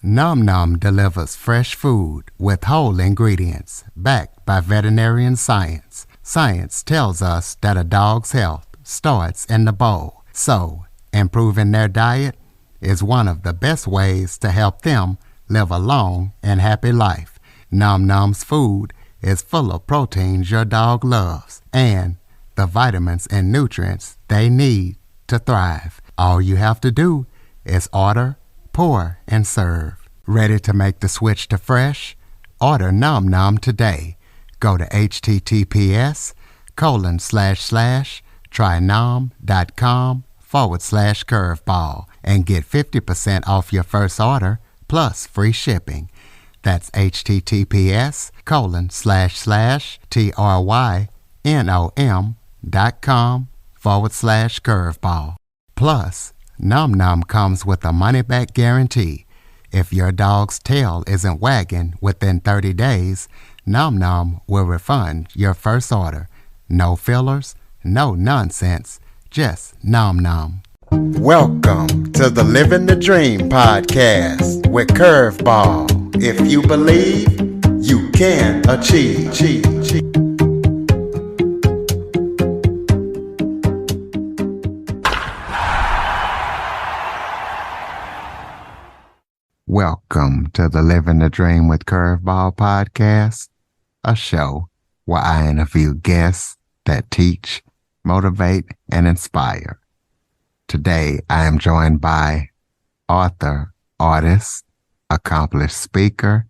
Nom Nom delivers fresh food with whole ingredients backed by veterinarian science. Science tells us that a dog's health starts in the bowl, so improving their diet is one of the best ways to help them live a long and happy life. Nom Nom's food is full of proteins your dog loves and the vitamins and nutrients they need to thrive. All you have to do is order, pour, and serve. Ready to make the switch to fresh? Order Nom Nom today. Go to https://trynom.com/curveball and get 50% off your first order plus free shipping. That's https://trynom.com/curveball. Plus, Nom Nom comes with a money-back guarantee. If your dog's tail isn't wagging within 30 days, Nom Nom will refund your first order. No fillers, no nonsense, just Nom Nom. Welcome to the Living the Dream podcast with Curveball. If you believe, you can achieve. Welcome to the Living the Dream with Curveball podcast, a show where I interview guests that teach, motivate, and inspire. Today, I am joined by author, artist, accomplished speaker,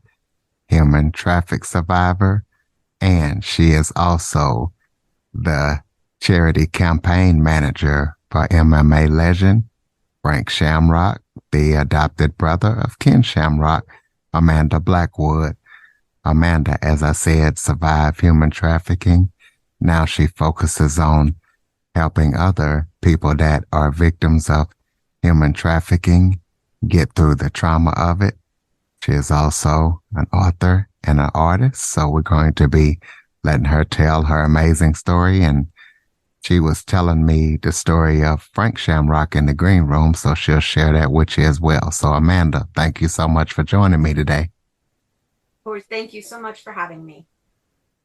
human traffic survivor, and she is also the charity campaign manager for MMA legend Frank Shamrock, the adopted brother of Ken Shamrock, Amanda Blackwood. Amanda, as I said, survived human trafficking. Now she focuses on helping other people that are victims of human trafficking get through the trauma of it. She is also an author and an artist, so we're going to be letting her tell her amazing story. And she was telling me the story of Frank Shamrock in the green room, so she'll share that with you as well. So Amanda, thank you so much for joining me today. Of course, thank you so much for having me.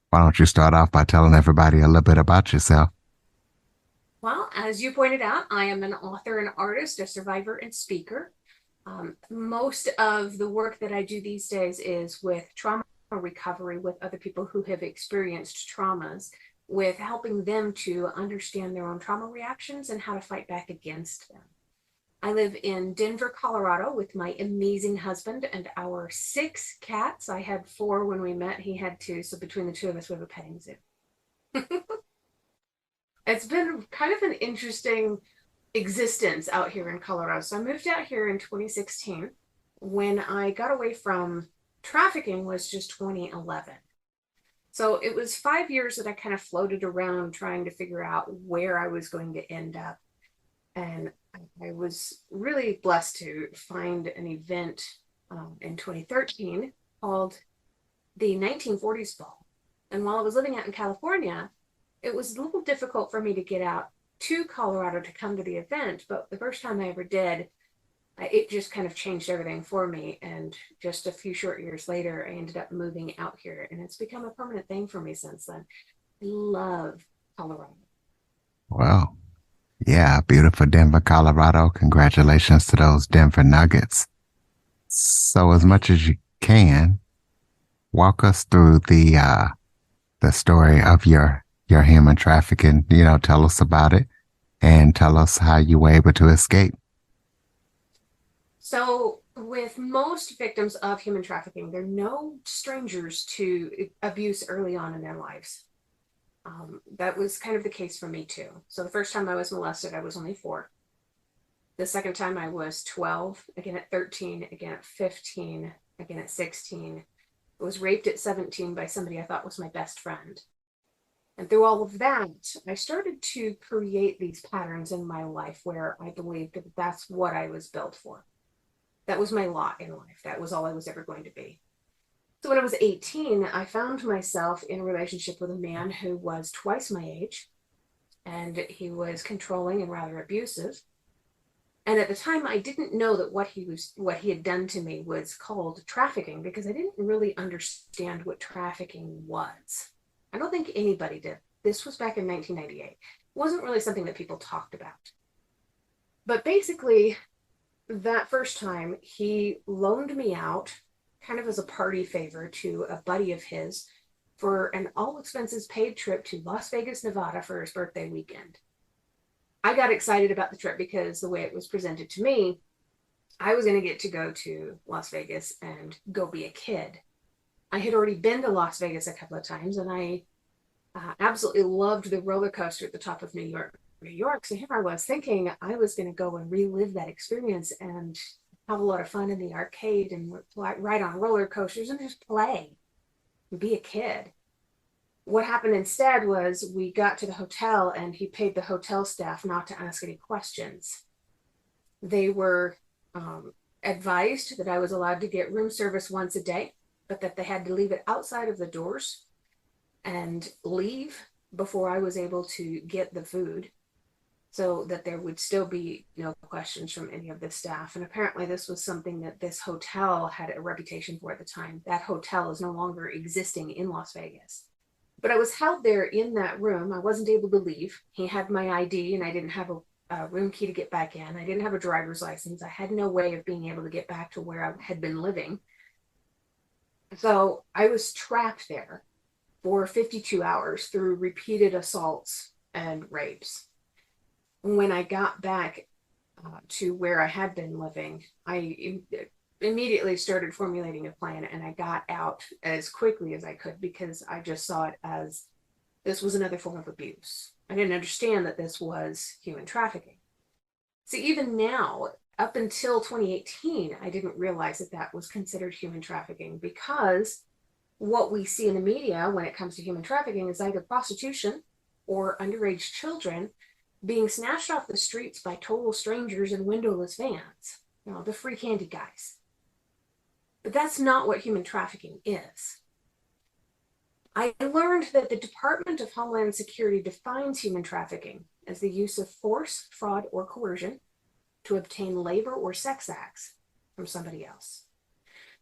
Why don't you start off by telling everybody a little bit about yourself? Well, as you pointed out, I am an author and artist, a survivor and speaker. Most of the work that I do these days is with trauma recovery with other people who have experienced traumas, with helping them to understand their own trauma reactions and how to fight back against them. I live in Denver, Colorado with my amazing husband and our 6 cats. I had 4 when we met. He had 2. So between the 2 of us, we have a petting zoo. It's been kind of an interesting existence out here in Colorado. So I moved out here in 2016. When I got away from trafficking was just 2011. So it was 5 years that I kind of floated around trying to figure out where I was going to end up. And I was really blessed to find an event in 2013 called the 1940s Ball. And while I was living out in California, it was a little difficult for me to get out to Colorado to come to the event. But the first time I ever did, it just kind of changed everything for me. And just a few short years later, I ended up moving out here. And it's become a permanent thing for me since then. I love Colorado. Wow. Yeah, beautiful Denver, Colorado. Congratulations to those Denver Nuggets. So as much as you can, walk us through the story of your human trafficking. Tell us about it and tell us how you were able to escape. So with most victims of human trafficking, they're no strangers to abuse early on in their lives. That was kind of the case for me too. So the first time I was molested, I was only 4. The second time I was 12, again at 13, again at 15, again at 16. I was raped at 17 by somebody I thought was my best friend. And through all of that, I started to create these patterns in my life where I believed that that's what I was built for. That was my lot in life. That was all I was ever going to be. So when I was 18, I found myself in a relationship with a man who was twice my age, and he was controlling and rather abusive. And at the time, I didn't know that what he had done to me was called trafficking, because I didn't really understand what trafficking was. I don't think anybody did. This was back in 1998. It wasn't really something that people talked about. But basically, that first time, he loaned me out kind of as a party favor to a buddy of his for an all expenses paid trip to Las Vegas, Nevada for his birthday weekend. I got excited about the trip because the way it was presented to me, I was going to get to go to Las Vegas and go be a kid. I had already been to Las Vegas a couple of times, and I absolutely loved the roller coaster at the top of New York. New York. So here I was thinking I was going to go and relive that experience and have a lot of fun in the arcade and ride on roller coasters and just play and be a kid. What happened instead was we got to the hotel and he paid the hotel staff not to ask any questions. They were advised that I was allowed to get room service once a day, but that they had to leave it outside of the doors and leave before I was able to get the food, so that there would still be no questions from any of the staff. And apparently this was something that this hotel had a reputation for at the time. That hotel is no longer existing in Las Vegas. But I was held there in that room. I wasn't able to leave. He had my ID and I didn't have a room key to get back in. I didn't have a driver's license. I had no way of being able to get back to where I had been living. So I was trapped there for 52 hours through repeated assaults and rapes. When I got back to where I had been living, I immediately started formulating a plan, and I got out as quickly as I could because I just saw it as this was another form of abuse. I didn't understand that this was human trafficking. See, even now, up until 2018, I didn't realize that that was considered human trafficking, because what we see in the media when it comes to human trafficking is either prostitution or underage children being snatched off the streets by total strangers in windowless vans, the free candy guys. But that's not what human trafficking is. I learned that the Department of Homeland Security defines human trafficking as the use of force, fraud, or coercion to obtain labor or sex acts from somebody else.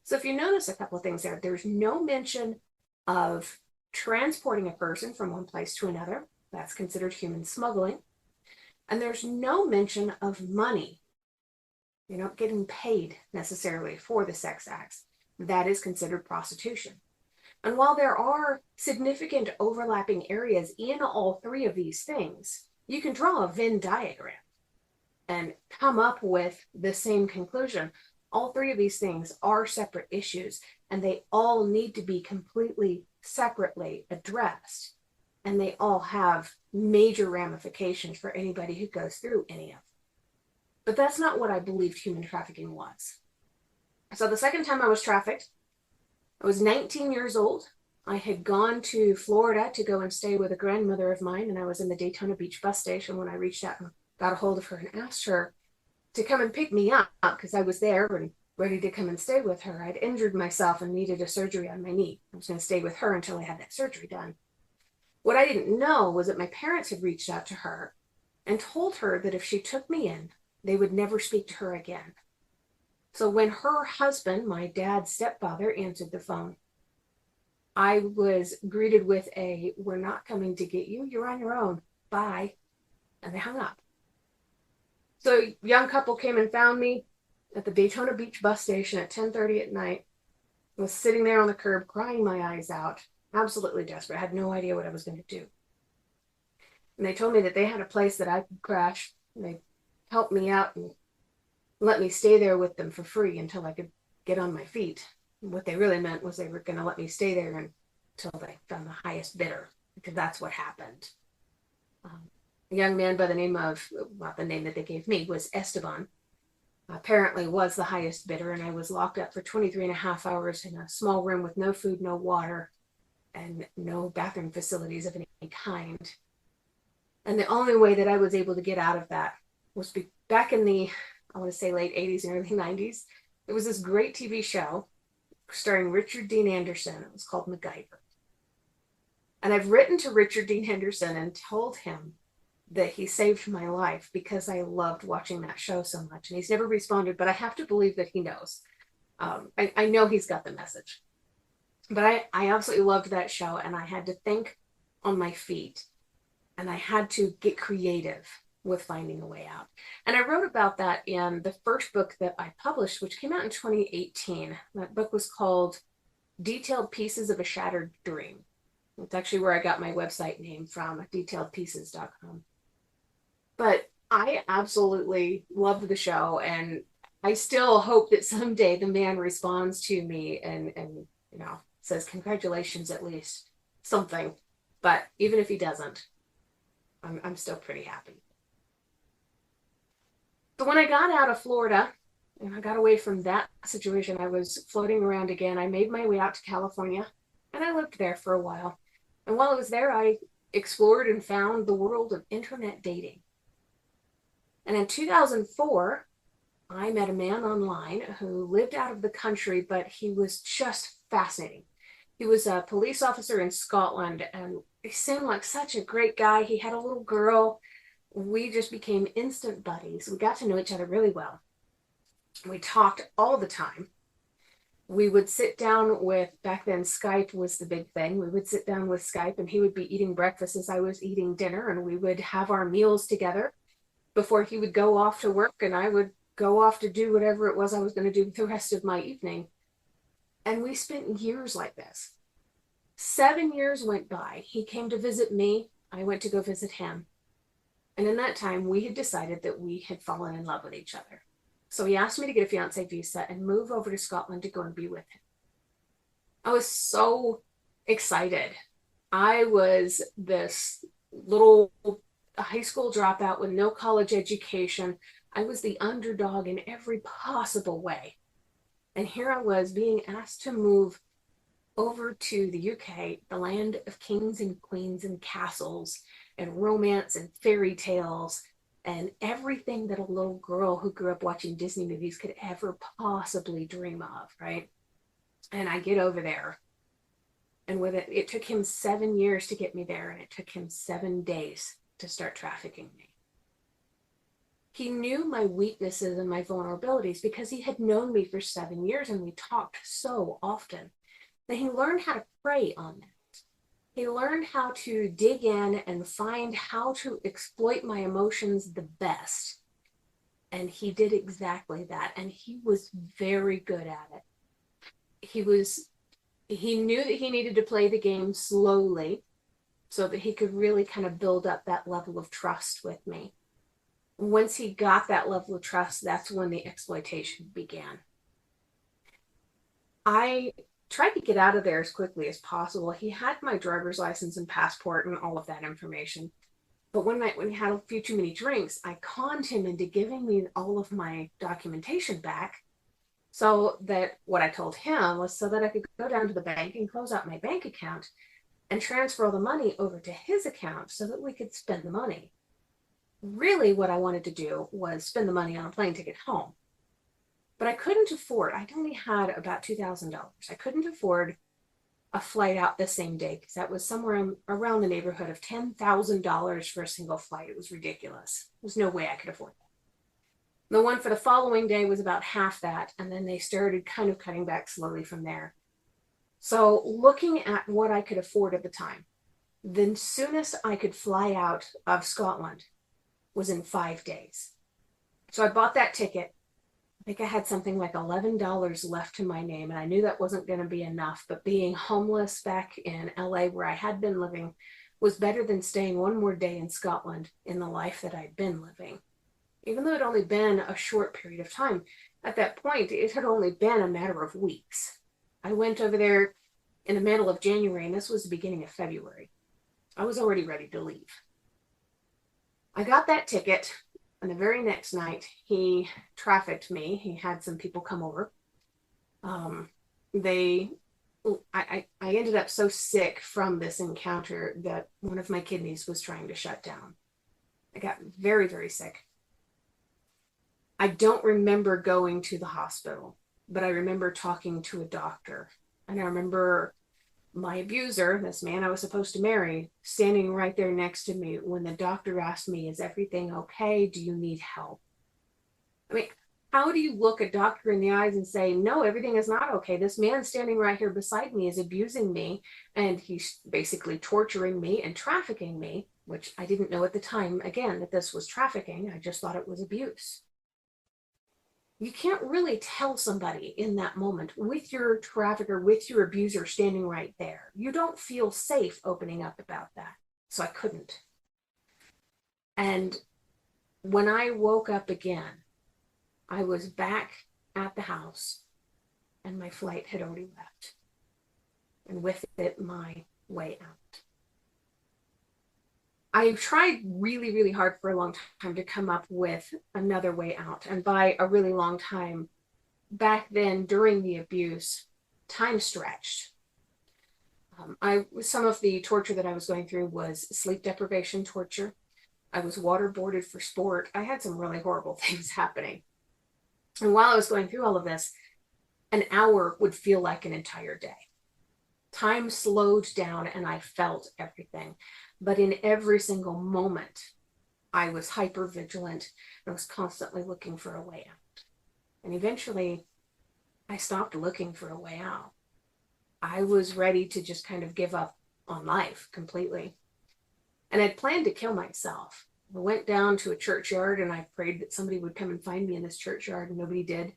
So if you notice a couple of things there, there's no mention of transporting a person from one place to another. That's considered human smuggling. And there's no mention of money. You're not getting paid necessarily for the sex acts. That is considered prostitution. And while there are significant overlapping areas in all three of these things, you can draw a Venn diagram and come up with the same conclusion. All three of these things are separate issues, and they all need to be completely separately addressed. And they all have major ramifications for anybody who goes through any of them. But that's not what I believed human trafficking was. So the second time I was trafficked, I was 19 years old. I had gone to Florida to go and stay with a grandmother of mine, and I was in the Daytona Beach bus station when I reached out and got a hold of her and asked her to come and pick me up because I was there and ready to come and stay with her. I'd injured myself and needed a surgery on my knee. I was going to stay with her until I had that surgery done. What I didn't know was that my parents had reached out to her and told her that if she took me in, they would never speak to her again. So when her husband, my dad's stepfather, answered the phone, I was greeted with a, "We're not coming to get you. You're on your own. Bye." And they hung up. So a young couple came and found me at the Daytona Beach bus station at 10:30 at night. I was sitting there on the curb, crying my eyes out, absolutely desperate. I had no idea what I was going to do. And they told me that they had a place that I could crash. And they helped me out and let me stay there with them for free until I could get on my feet. And what they really meant was they were going to let me stay there until they found the highest bidder, because that's what happened. A young man by the name of, well, the name that they gave me was Esteban, apparently was the highest bidder, and I was locked up for 23 and a half hours in a small room with no food, no water, and no bathroom facilities of any kind. And the only way that I was able to get out of that was back in the, I want to say, late 80s and early 90s. There was this great TV show starring Richard Dean Anderson. It was called MacGyver. And I've written to Richard Dean Henderson and told him that he saved my life because I loved watching that show so much. And he's never responded, but I have to believe that he knows. I know he's got the message. But I absolutely loved that show, and I had to think on my feet, and I had to get creative with finding a way out. And I wrote about that in the first book that I published, which came out in 2018. That book was called Detailed Pieces of a Shattered Dream. It's actually where I got my website name from, detailedpieces.com. But I absolutely loved the show, and I still hope that someday the man responds to me and says congratulations, at least something. But even if he doesn't, I'm still pretty happy. But when I got out of Florida and I got away from that situation, I was floating around again. I made my way out to California, and I lived there for a while. And while I was there, I explored and found the world of internet dating. And in 2004, I met a man online who lived out of the country, but he was just fascinating. He was a police officer in Scotland, and he seemed like such a great guy. He had a little girl. We just became instant buddies. We got to know each other really well. We talked all the time. We would sit down with, back then Skype was the big thing. We would sit down with Skype, and he would be eating breakfast as I was eating dinner, and we would have our meals together before he would go off to work, and I would go off to do whatever it was I was going to do the rest of my evening. And we spent years like this. 7 years went by. He came to visit me. I went to go visit him. And in that time, we had decided that we had fallen in love with each other. So he asked me to get a fiance visa and move over to Scotland to go and be with him. I was so excited. I was this little high school dropout with no college education. I was the underdog in every possible way. And here I was being asked to move over to the UK, the land of kings and queens and castles and romance and fairy tales and everything that a little girl who grew up watching Disney movies could ever possibly dream of, right? And I get over there. And with it, it took him 7 years to get me there, and it took him 7 days to start trafficking me. He knew my weaknesses and my vulnerabilities because he had known me for 7 years, and we talked so often that he learned how to prey on that. He learned how to dig in and find how to exploit my emotions the best. And he did exactly that. And he was very good at it. He knew that he needed to play the game slowly so that he could really kind of build up that level of trust with me. Once he got that level of trust, that's when the exploitation began. I tried to get out of there as quickly as possible. He had my driver's license and passport and all of that information. But one night when he had a few too many drinks, I conned him into giving me all of my documentation back. So that what I told him was so that I could go down to the bank and close out my bank account and transfer all the money over to his account so that we could spend the money. Really, what I wanted to do was spend the money on a plane ticket home. But I couldn't afford, I only had about $2,000. I couldn't afford a flight out the same day because that was somewhere around the neighborhood of $10,000 for a single flight. It was ridiculous. There's no way I could afford that. The one for the following day was about half that, and then they started kind of cutting back slowly from there. So looking at what I could afford at the time, the soonest I could fly out of Scotland was in 5 days. So I bought that ticket. I think I had something like $11 left to my name, and I knew that wasn't going to be enough. But being homeless back in LA, where I had been living, was better than staying one more day in Scotland in the life that I'd been living. Even though it had only been a short period of time, at that point, it had only been a matter of weeks. I went over there in the middle of January, and this was the beginning of February. I was already ready to leave. I got that ticket, and the very next night, he trafficked me. He had some people come over. I ended up so sick from this encounter that one of my kidneys was trying to shut down. I got very, very sick. I don't remember going to the hospital, but I remember talking to a doctor, and I remember my abuser, this man I was supposed to marry, standing right there next to me when the doctor asked me, "Is everything okay? Do you need help?" I mean, how do you look a doctor in the eyes and say, "No, everything is not okay. This man standing right here beside me is abusing me, and he's basically torturing me and trafficking me," which I didn't know at the time, again, that this was trafficking. I just thought it was abuse. You can't really tell somebody in that moment with your trafficker, with your abuser standing right there. You don't feel safe opening up about that. So I couldn't. And when I woke up again, I was back at the house and my flight had already left. And with it, my way out. I tried really, really hard for a long time to come up with another way out. And by a really long time, back then during the abuse, time stretched. Some of the torture that I was going through was sleep deprivation torture. I was waterboarded for sport. I had some really horrible things happening. And while I was going through all of this, an hour would feel like an entire day. Time slowed down and I felt everything. But in every single moment, I was hyper vigilant. I was constantly looking for a way out. And eventually, I stopped looking for a way out. I was ready to just kind of give up on life completely. And I'd planned to kill myself. I went down to a churchyard and I prayed that somebody would come and find me in this churchyard, and nobody did.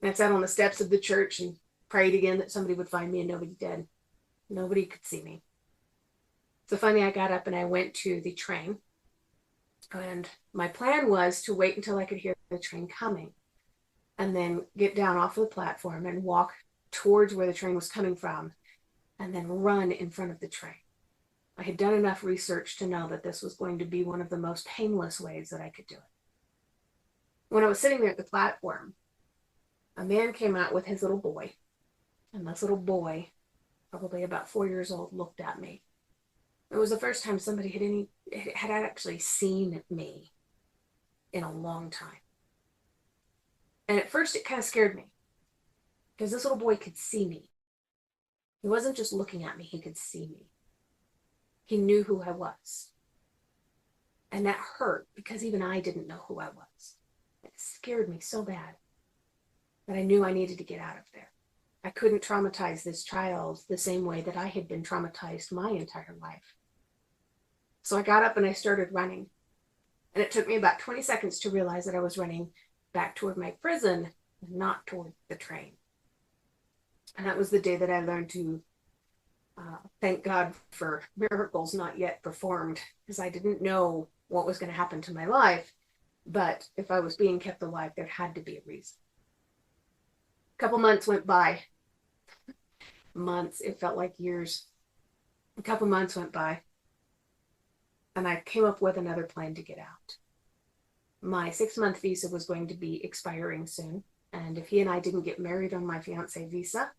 And I sat on the steps of the church and prayed again that somebody would find me, and nobody did. Nobody could see me. So finally I got up and I went to the train. And my plan was to wait until I could hear the train coming and then get down off of the platform and walk towards where the train was coming from and then run in front of the train. I had done enough research to know that this was going to be one of the most painless ways that I could do it. When I was sitting there at the platform, a man came out with his little boy, and this little boy, probably about 4 years old, looked at me. It was the first time somebody had actually seen me in a long time. And at first it kind of scared me because this little boy could see me. He wasn't just looking at me, he could see me. He knew who I was. And that hurt because even I didn't know who I was. It scared me so bad that I knew I needed to get out of there. I couldn't traumatize this child the same way that I had been traumatized my entire life. So I got up and I started running. And it took me about 20 seconds to realize that I was running back toward my prison, not toward the train. And that was the day that I learned to thank God for miracles not yet performed, because I didn't know what was going to happen to my life. But if I was being kept alive, there had to be a reason. A couple months went by. Months, it felt like years. A couple months went by. And I came up with another plan to get out. My 6-month visa was going to be expiring soon. And if he and I didn't get married on my fiance visa,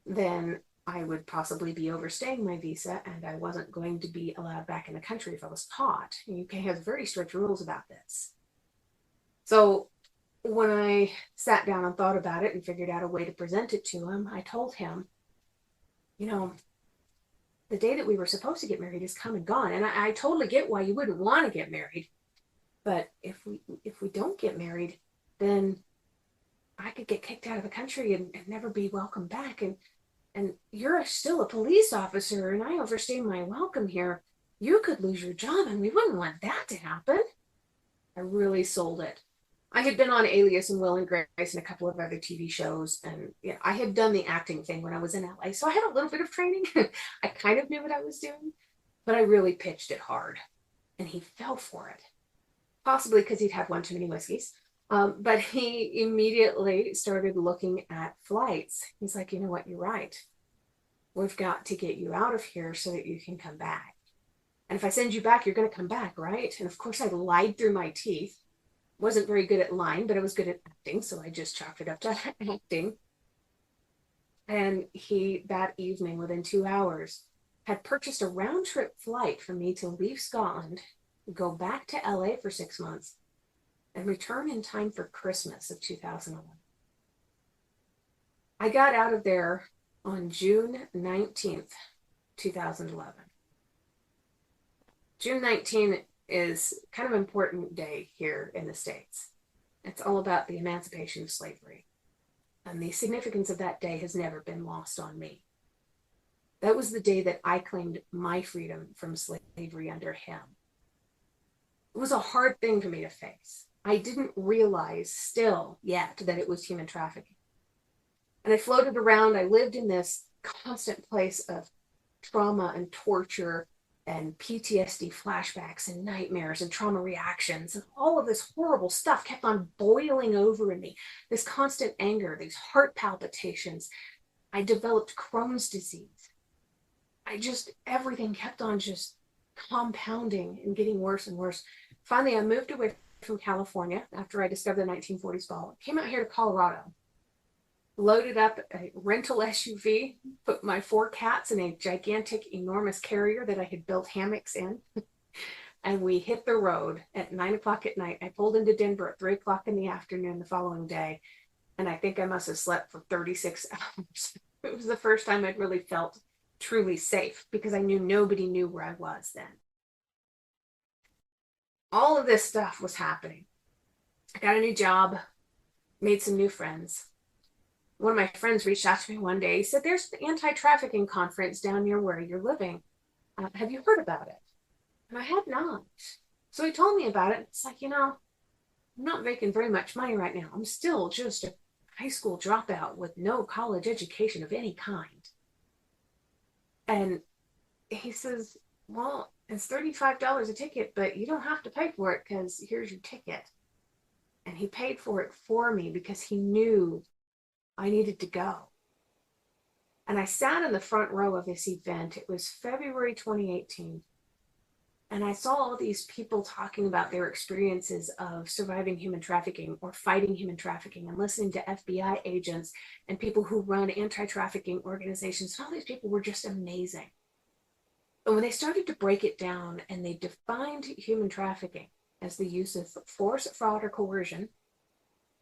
then I would possibly be overstaying my visa and I wasn't going to be allowed back in the country if I was caught. The UK has very strict rules about this. So when I sat down and thought about it and figured out a way to present it to him, I told him, the day that we were supposed to get married is come and gone. And I totally get why you wouldn't want to get married. But if we don't get married, then I could get kicked out of the country and never be welcome back. And you're still a police officer and I overstay my welcome here. You could lose your job and we wouldn't want that to happen. I really sold it. I had been on Alias and Will and Grace and a couple of other TV shows. And I had done the acting thing when I was in LA. So I had a little bit of training. I kind of knew what I was doing, but I really pitched it hard. And he fell for it. Possibly because he'd had one too many whiskeys. But he immediately started looking at flights. He's like, you know what, you're right. We've got to get you out of here so that you can come back. And if I send you back, you're going to come back, right? And of course, I lied through my teeth. Wasn't very good at lying, but I was good at acting. So I just chalked it up to acting. And he, that evening, within 2 hours, had purchased a round trip flight for me to leave Scotland, go back to LA for 6 months, and return in time for Christmas of 2011. I got out of there on June 19th, 2011. June 19th is kind of an important day here in the States. It's all about the emancipation of slavery. And the significance of that day has never been lost on me. That was the day that I claimed my freedom from slavery under him. It was a hard thing for me to face. I didn't realize still yet that it was human trafficking. And I floated around. I lived in this constant place of trauma and torture and PTSD flashbacks and nightmares and trauma reactions. And all of this horrible stuff kept on boiling over in me. This constant anger, these heart palpitations. I developed Crohn's disease. Everything kept on just compounding and getting worse and worse. Finally, I moved away from California after I discovered the 1940s ball. I came out here to Colorado, loaded up a rental SUV, put my 4 cats in a gigantic, enormous carrier that I had built hammocks in, and we hit the road at 9 o'clock at night. I pulled into Denver at 3 o'clock in the afternoon the following day, and I think I must have slept for 36 hours. It was the first time I'd really felt truly safe because I knew nobody knew where I was then. All of this stuff was happening. I got a new job, made some new friends. One of my friends reached out to me one day. He said, "There's an anti-trafficking conference down near where you're living. Have you heard about it?" And I had not. So he told me about it. It's like, I'm not making very much money right now. I'm still just a high school dropout with no college education of any kind. And he says, "Well, it's $35 a ticket, but you don't have to pay for it because here's your ticket." And he paid for it for me because he knew I needed to go. And I sat in the front row of this event. It was February 2018. And I saw all these people talking about their experiences of surviving human trafficking or fighting human trafficking, and listening to FBI agents and people who run anti-trafficking organizations. And all these people were just amazing. But when they started to break it down and they defined human trafficking as the use of force, fraud, or coercion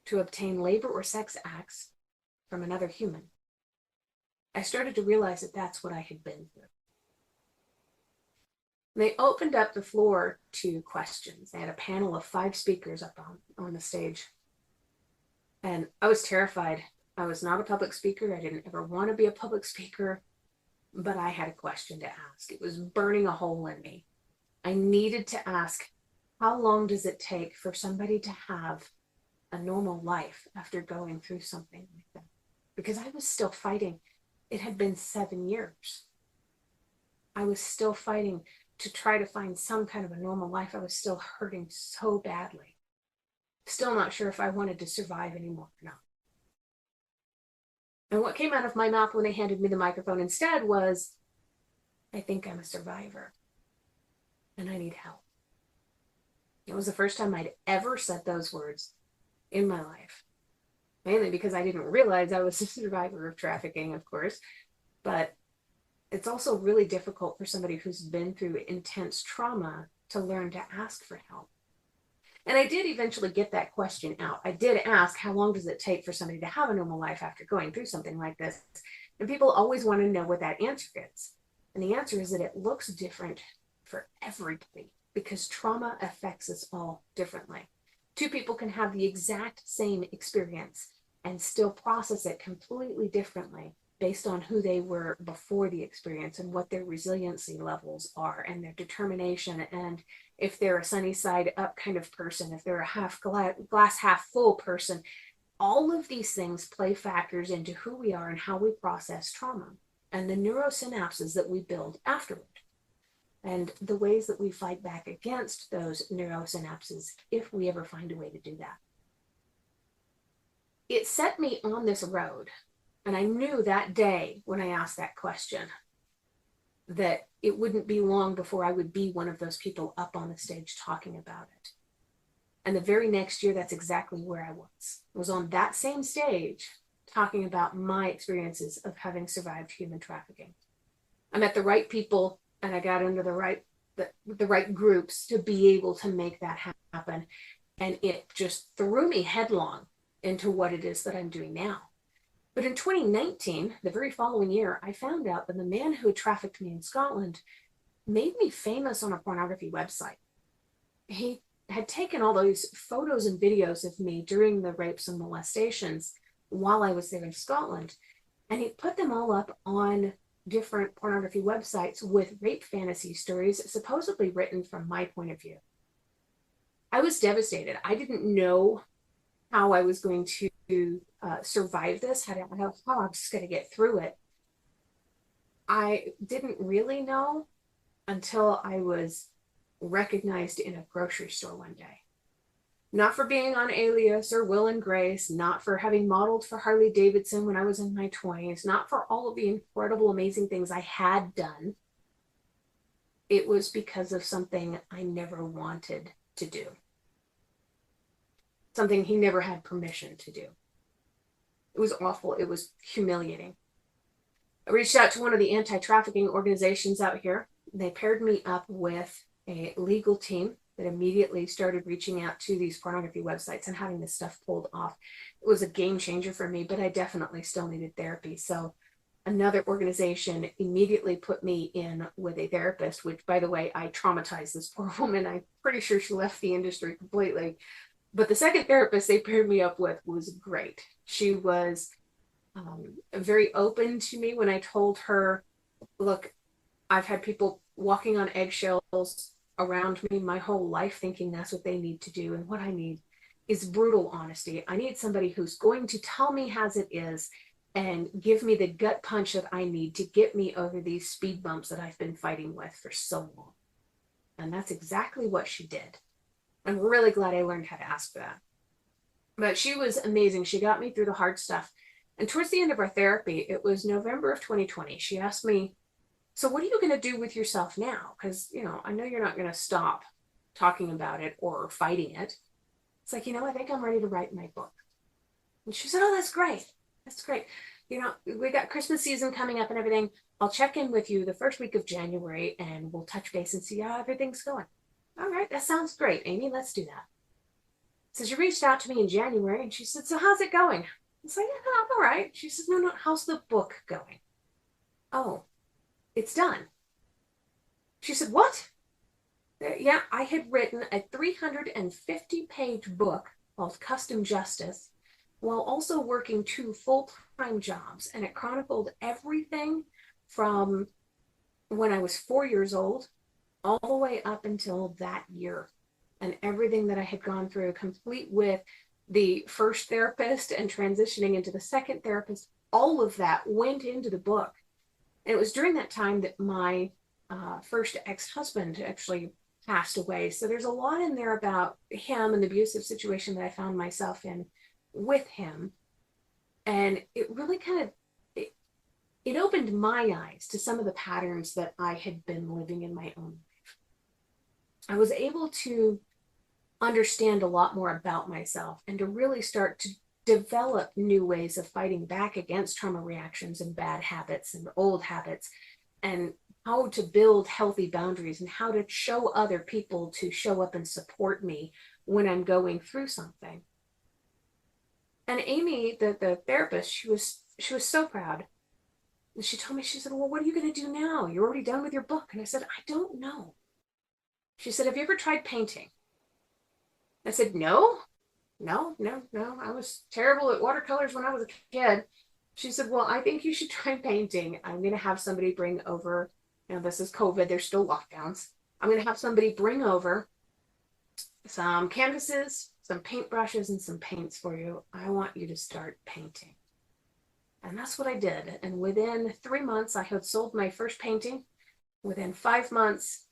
to obtain labor or sex acts from another human, I started to realize that that's what I had been through. They opened up the floor to questions. They had a panel of 5 speakers up on the stage. And I was terrified. I was not a public speaker. I didn't ever want to be a public speaker, but I had a question to ask. It was burning a hole in me. I needed to ask, how long does it take for somebody to have a normal life after going through something like that? Because I was still fighting. It had been 7 years. I was still fighting to try to find some kind of a normal life. I was still hurting so badly. Still not sure if I wanted to survive anymore or not. And what came out of my mouth when they handed me the microphone instead was, "I think I'm a survivor and I need help." It was the first time I'd ever said those words in my life, mainly because I didn't realize I was a survivor of trafficking, of course, but it's also really difficult for somebody who's been through intense trauma to learn to ask for help. And I did eventually get that question out. I did ask, how long does it take for somebody to have a normal life after going through something like this? And people always want to know what that answer is. And the answer is that it looks different for everybody because trauma affects us all differently. 2 people can have the exact same experience and still process it completely differently based on who they were before the experience and what their resiliency levels are and their determination, and if they're a sunny side up kind of person, if they're a glass half full person. All of these things play factors into who we are and how we process trauma and the neurosynapses that we build afterward and the ways that we fight back against those neurosynapses if we ever find a way to do that. It set me on this road. And I knew that day when I asked that question that it wouldn't be long before I would be one of those people up on the stage talking about it. And the very next year, that's exactly where I was on that same stage talking about my experiences of having survived human trafficking. I met the right people and I got into the right groups to be able to make that happen. And it just threw me headlong into what it is that I'm doing now. But in 2019, the very following year, I found out that the man who trafficked me in Scotland made me famous on a pornography website. He had taken all those photos and videos of me during the rapes and molestations while I was there in Scotland, and he put them all up on different pornography websites with rape fantasy stories supposedly written from my point of view. I was devastated. I didn't know how I was going to survive this, how I was going to get through it. I didn't really know until I was recognized in a grocery store one day. Not for being on Alias or Will and Grace, not for having modeled for Harley Davidson when I was in my 20s, not for all of the incredible, amazing things I had done. It was because of something I never wanted to do, something he never had permission to do. It was awful. It was humiliating. I reached out to one of the anti-trafficking organizations out here. They paired me up with a legal team that immediately started reaching out to these pornography websites and having this stuff pulled off. It was a game changer for me, but I definitely still needed therapy. So another organization immediately put me in with a therapist, which, by the way, I traumatized this poor woman. I'm pretty sure she left the industry completely. But the second therapist they paired me up with was great. She was very open to me when I told her, look, I've had people walking on eggshells around me my whole life thinking that's what they need to do. And what I need is brutal honesty. I need somebody who's going to tell me as it is and give me the gut punch that I need to get me over these speed bumps that I've been fighting with for so long. And that's exactly what she did. I'm really glad I learned how to ask for that. But she was amazing. She got me through the hard stuff. And towards the end of our therapy, it was November of 2020. She asked me, so what are you going to do with yourself now? Because, I know you're not going to stop talking about it or fighting it. It's like, I think I'm ready to write my book. And she said, oh, that's great. That's great. We got Christmas season coming up and everything. I'll check in with you the first week of January and we'll touch base and see how everything's going. All right, that sounds great, Amy. Let's do that. So she reached out to me in January and she said, so how's it going? I said, yeah, I'm all right. She says, no, how's the book going? Oh, it's done. She said, what? Yeah, I had written a 350-page book called Custom Justice while also working 2 full-time jobs. And it chronicled everything from when I was 4 years old all the way up until that year and everything that I had gone through, complete with the first therapist and transitioning into the second therapist. All of that went into the book. And it was during that time that my first ex-husband actually passed away. So there's a lot in there about him and the abusive situation that I found myself in with him. And it really it opened my eyes to some of the patterns that I had been living in my own life. I was able to understand a lot more about myself and to really start to develop new ways of fighting back against trauma reactions and bad habits and old habits, and how to build healthy boundaries and how to show other people to show up and support me when I'm going through something. And Amy, the therapist, she was so proud. And she told me, she said, well, what are you going to do now? You're already done with your book. And I said, I don't know. She said, have you ever tried painting? I said, no. I was terrible at watercolors when I was a kid. She said, well, I think you should try painting. I'm going to have somebody bring over, this is COVID, there's still lockdowns. I'm going to have somebody bring over some canvases, some paintbrushes, and some paints for you. I want you to start painting. And that's what I did. And within 3 months, I had sold my first painting. Within 5 months,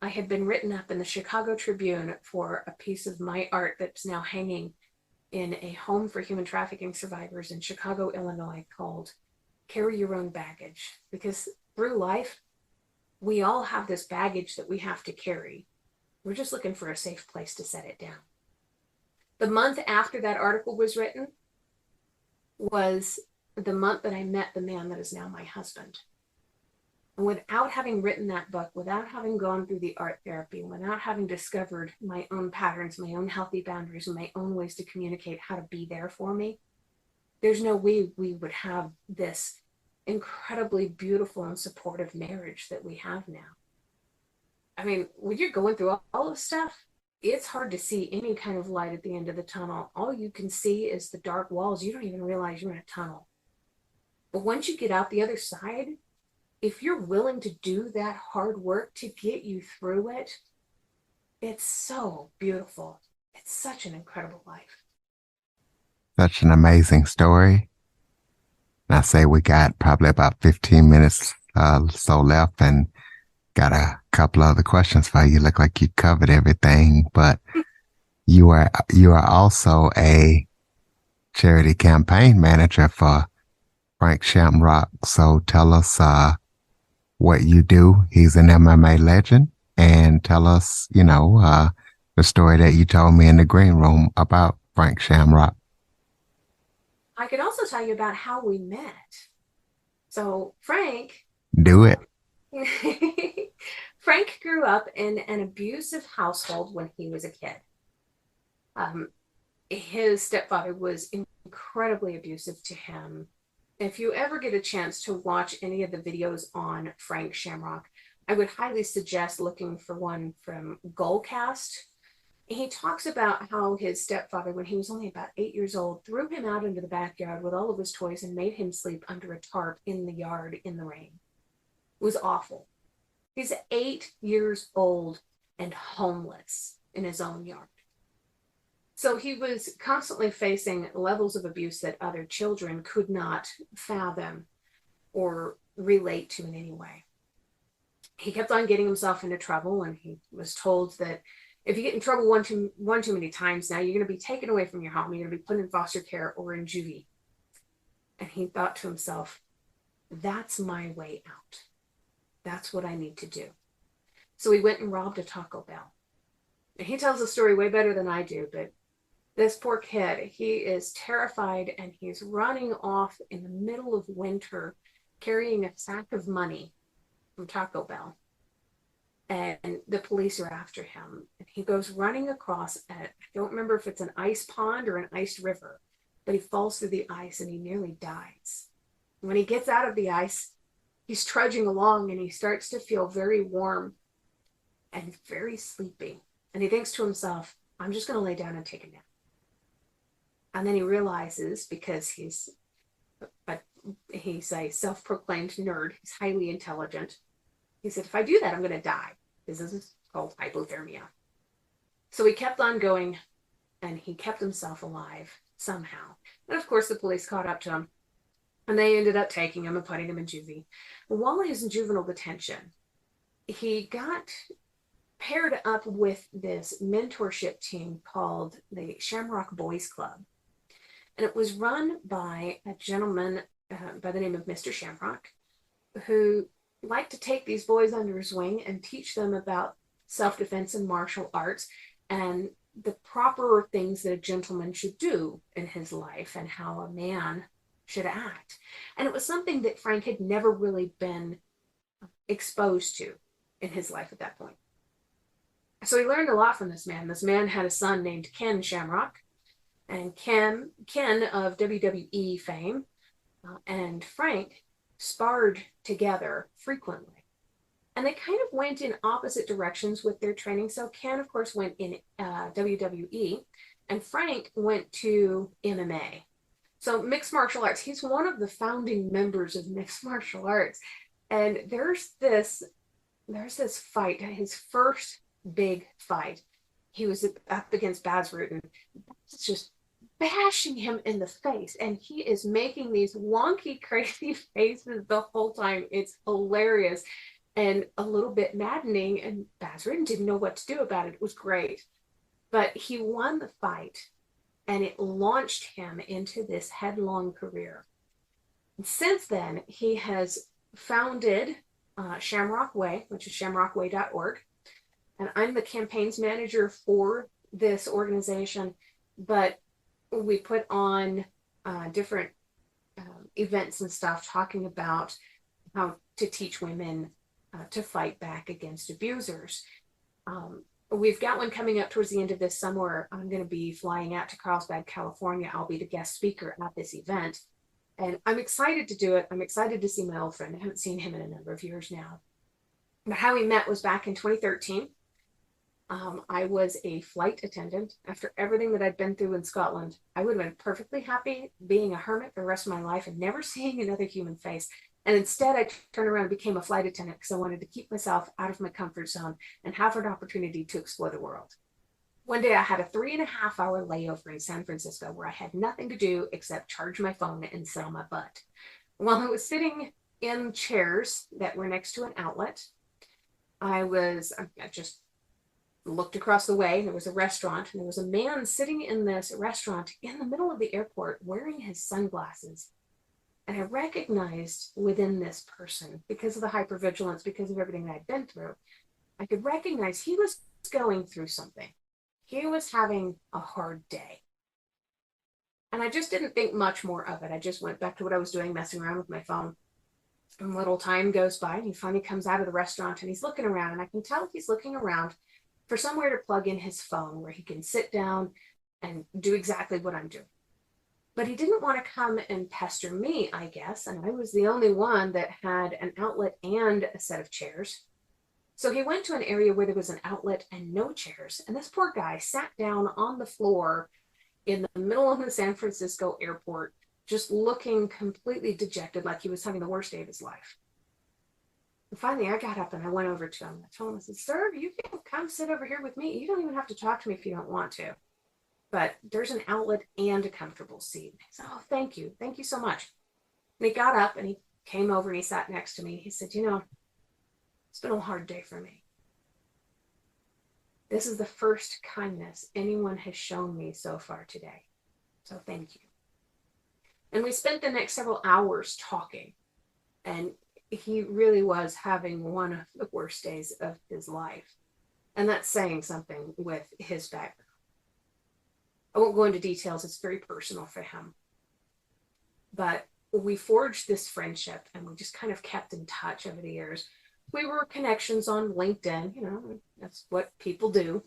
I had been written up in the Chicago Tribune for a piece of my art that's now hanging in a home for human trafficking survivors in Chicago, Illinois, called Carry Your Own Baggage. Because through life, we all have this baggage that we have to carry. We're just looking for a safe place to set it down. The month after that article was written was the month that I met the man that is now my husband. And without having written that book, without having gone through the art therapy, without having discovered my own patterns, my own healthy boundaries, and my own ways to communicate how to be there for me, there's no way we would have this incredibly beautiful and supportive marriage that we have now. I mean, when you're going through all this stuff, it's hard to see any kind of light at the end of the tunnel. All you can see is the dark walls. You don't even realize you're in a tunnel. But once you get out the other side, if you're willing to do that hard work to get you through it, it's so beautiful. It's such an incredible life. Such an amazing story. And I say we got probably about 15 minutes so left and got a couple other questions for you. Look like you covered everything, but you are also a charity campaign manager for Frank Shamrock. So tell us what you do. He's an MMA legend, and tell us, the story that you told me in the green room about Frank Shamrock. I could also tell you about how we met. So, Frank, Do it. Frank grew up in an abusive household when he was a kid. Um, his stepfather was incredibly abusive to him. If you ever get a chance to watch any of the videos on Frank Shamrock, I would highly suggest looking for one from Goalcast. He talks about how his stepfather, when he was only about 8 years old, threw him out into the backyard with all of his toys and made him sleep under a tarp in the yard in the rain. It was awful. He's 8 years old and homeless in his own yard. So he was constantly facing levels of abuse that other children could not fathom or relate to in any way. He kept on getting himself into trouble, and he was told that if you get in trouble one too many times now, you're going to be taken away from your home. You're going to be put in foster care or in juvie. And he thought to himself, that's my way out. That's what I need to do. So he went and robbed a Taco Bell. And he tells the story way better than I do, but this poor kid, he is terrified and he's running off in the middle of winter carrying a sack of money from Taco Bell. And the police are after him. And he goes running across I don't remember if it's an ice pond or an iced river, but he falls through the ice and he nearly dies. When he gets out of the ice, he's trudging along and he starts to feel very warm and very sleepy. And he thinks to himself, I'm just going to lay down and take a nap. And then he realizes, because he's a self-proclaimed nerd, he's highly intelligent. He said, if I do that, I'm going to die. This is called hypothermia. So he kept on going and he kept himself alive somehow. And of course, the police caught up to him and they ended up taking him and putting him in juvie. While he was in juvenile detention, he got paired up with this mentorship team called the Shamrock Boys Club. And it was run by a gentleman by the name of Mr. Shamrock, who liked to take these boys under his wing and teach them about self-defense and martial arts and the proper things that a gentleman should do in his life and how a man should act. And it was something that Frank had never really been exposed to in his life at that point. So he learned a lot from this man. This man had a son named Ken Shamrock, and Ken of WWE fame, and Frank sparred together frequently. And they kind of went in opposite directions with their training. So Ken, of course, went in WWE, and Frank went to MMA. So mixed martial arts. He's one of the founding members of mixed martial arts. And there's this fight, his first big fight. He was up against Baz Rutten. It's just bashing him in the face, and he is making these wonky, crazy faces the whole time. It's hilarious and a little bit maddening, and Baz Rutten didn't know what to do about it. It was great. But he won the fight, and it launched him into this headlong career. And since then, he has founded Shamrock Way, which is shamrockway.org. And I'm the campaigns manager for this organization, but we put on different events and stuff talking about how to teach women to fight back against abusers. We've got one coming up towards the end of this summer. I'm going to be flying out to Carlsbad, California. I'll be the guest speaker at this event. And I'm excited to do it. I'm excited to see my old friend. I haven't seen him in a number of years now. But how we met was back in 2013. I was a flight attendant. After everything that I'd been through in Scotland, I would have been perfectly happy being a hermit for the rest of my life and never seeing another human face. And instead, I turned around and became a flight attendant because I wanted to keep myself out of my comfort zone and have an opportunity to explore the world. One day, I had a 3.5 hour layover in San Francisco where I had nothing to do except charge my phone and sit on my butt. While I was sitting in chairs that were next to an outlet, I just looked across the way. There was a restaurant, and there was a man sitting in this restaurant in the middle of the airport wearing his sunglasses. And I recognized within this person, because of the hypervigilance, because of everything that I'd been through, I could recognize he was going through something. He was having a hard day. And I just didn't think much more of it. I just went back to what I was doing, messing around with my phone. And a little time goes by, and he finally comes out of the restaurant, and he's looking around, and I can tell he's looking around for somewhere to plug in his phone where he can sit down and do exactly what I'm doing. But he didn't want to come and pester me, I guess, and I was the only one that had an outlet and a set of chairs. So he went to an area where there was an outlet and no chairs, and this poor guy sat down on the floor in the middle of the San Francisco airport, just looking completely dejected, like he was having the worst day of his life. And finally, I got up and I went over to him. I told him, I said, "Sir, you can come sit over here with me. You don't even have to talk to me if you don't want to. But there's an outlet and a comfortable seat." He said, "Oh, thank you. Thank you so much." And he got up and he came over and he sat next to me. He said, "It's been a hard day for me. This is the first kindness anyone has shown me so far today. So thank you." And we spent the next several hours talking. And he really was having one of the worst days of his life. And that's saying something with his background. I won't go into details, it's very personal for him. But we forged this friendship and we just kind of kept in touch over the years. We were connections on LinkedIn, that's what people do.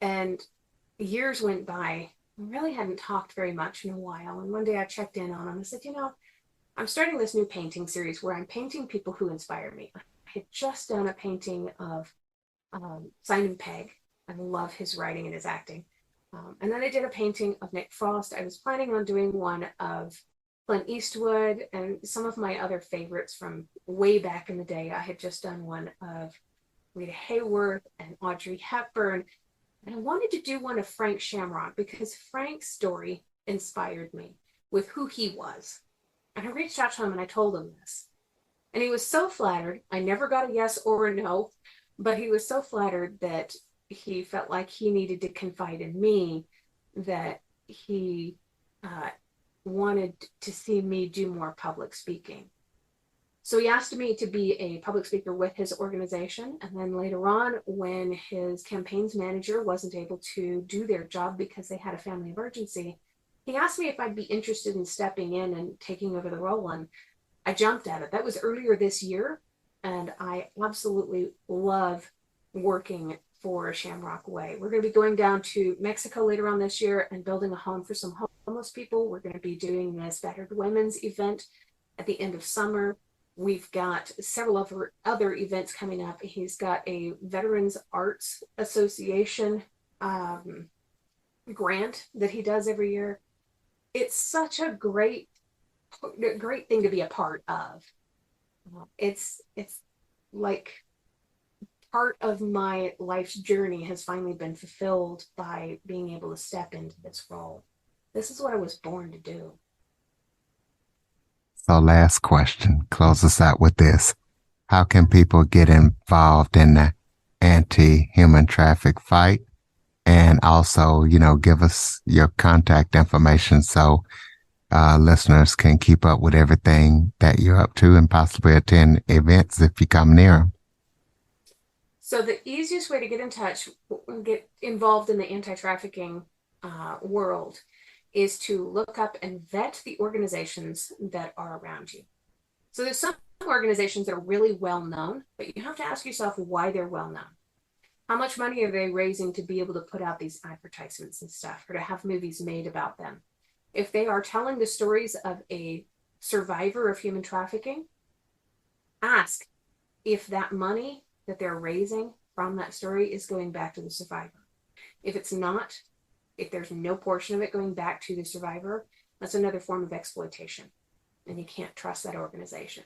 And years went by. We really hadn't talked very much in a while. And one day I checked in on him. I said, I'm starting this new painting series where I'm painting people who inspire me. I had just done a painting of Simon Pegg. I love his writing and his acting. And then I did a painting of Nick Frost. I was planning on doing one of Clint Eastwood and some of my other favorites from way back in the day. I had just done one of Rita Hayworth and Audrey Hepburn. And I wanted to do one of Frank Shamrock because Frank's story inspired me with who he was. And I reached out to him and I told him this. And he was so flattered. I never got a yes or a no, but he was so flattered that he felt like he needed to confide in me, that he wanted to see me do more public speaking. So he asked me to be a public speaker with his organization. And then later on, when his campaigns manager wasn't able to do their job because they had a family emergency, he asked me if I'd be interested in stepping in and taking over the role. And I jumped at it. That was earlier this year. And I absolutely love working for Shamrock Way. We're going to be going down to Mexico later on this year and building a home for some homeless people. We're going to be doing this battered women's event at the end of summer. We've got several other events coming up. He's got a Veterans Arts Association grant that he does every year. It's such a great thing to be a part of. It's like part of my life's journey has finally been fulfilled by being able to step into this role. This is what I was born to do. So, last question, close us out with this. How can people get involved in the anti-human traffic fight? And also, give us your contact information so listeners can keep up with everything that you're up to and possibly attend events if you come near them. So the easiest way to get in touch, get involved in the anti-trafficking world, is to look up and vet the organizations that are around you. So there's some organizations that are really well known, but you have to ask yourself why they're well known. How much money are they raising to be able to put out these advertisements and stuff, or to have movies made about them? If they are telling the stories of a survivor of human trafficking, ask if that money that they're raising from that story is going back to the survivor. If it's not, if there's no portion of it going back to the survivor, that's another form of exploitation, and you can't trust that organization.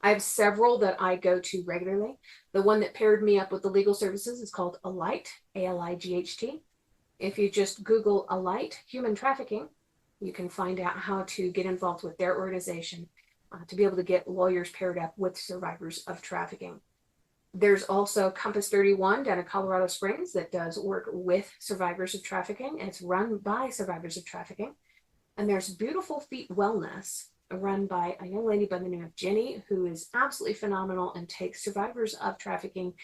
I have several that I go to regularly. The one that paired me up with the legal services is called Alight, A-L-I-G-H-T. If you just Google Alight Human Trafficking, you can find out how to get involved with their organization to be able to get lawyers paired up with survivors of trafficking. There's also Compass 31 down in Colorado Springs that does work with survivors of trafficking, and it's run by survivors of trafficking. And there's Beautiful Feet Wellness, run by a young lady by the name of Jenny, who is absolutely phenomenal and takes survivors of trafficking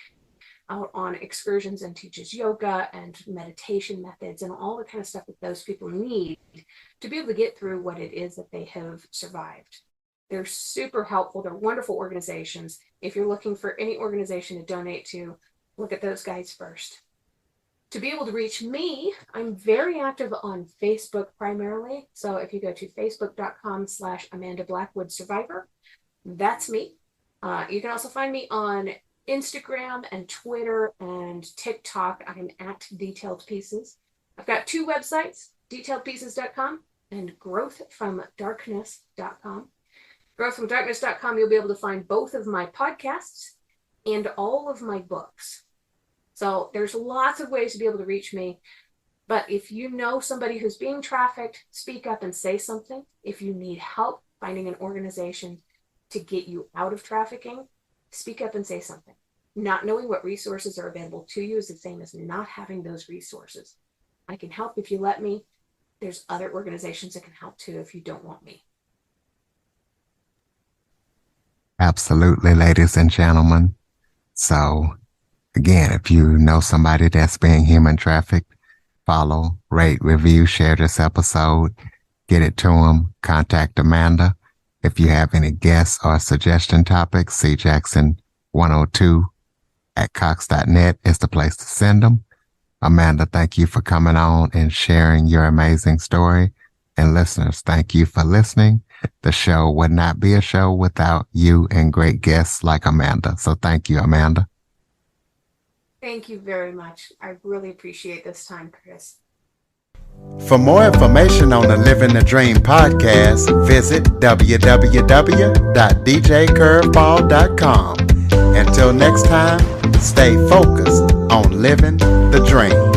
out on excursions and teaches yoga and meditation methods and all the kind of stuff that those people need to be able to get through what it is that they have survived. They're super helpful. They're wonderful organizations. If you're looking for any organization to donate to, look at those guys first. To be able to reach me, I'm very active on Facebook primarily. So if you go to facebook.com/Amanda Blackwood Survivor, that's me. You can also find me on Instagram and Twitter and TikTok. I'm at Detailed Pieces. I've got two websites, detailedpieces.com and growthfromdarkness.com. Growthfromdarkness.com, you'll be able to find both of my podcasts and all of my books. So there's lots of ways to be able to reach me. But if you know somebody who's being trafficked, speak up and say something. If you need help finding an organization to get you out of trafficking, speak up and say something. Not knowing what resources are available to you is the same as not having those resources. I can help if you let me. There's other organizations that can help too if you don't want me. Absolutely, ladies and gentlemen. So, again, if you know somebody that's being human trafficked, follow, rate, review, share this episode, get it to them, contact Amanda. If you have any guests or suggestion topics, cjackson102@cox.net is the place to send them. Amanda, thank you for coming on and sharing your amazing story. And listeners, thank you for listening. The show would not be a show without you and great guests like Amanda. So thank you, Amanda. Thank you very much. I really appreciate this time, Chris. For more information on the Living the Dream podcast, visit www.djcurveball.com. Until next time, stay focused on living the dream.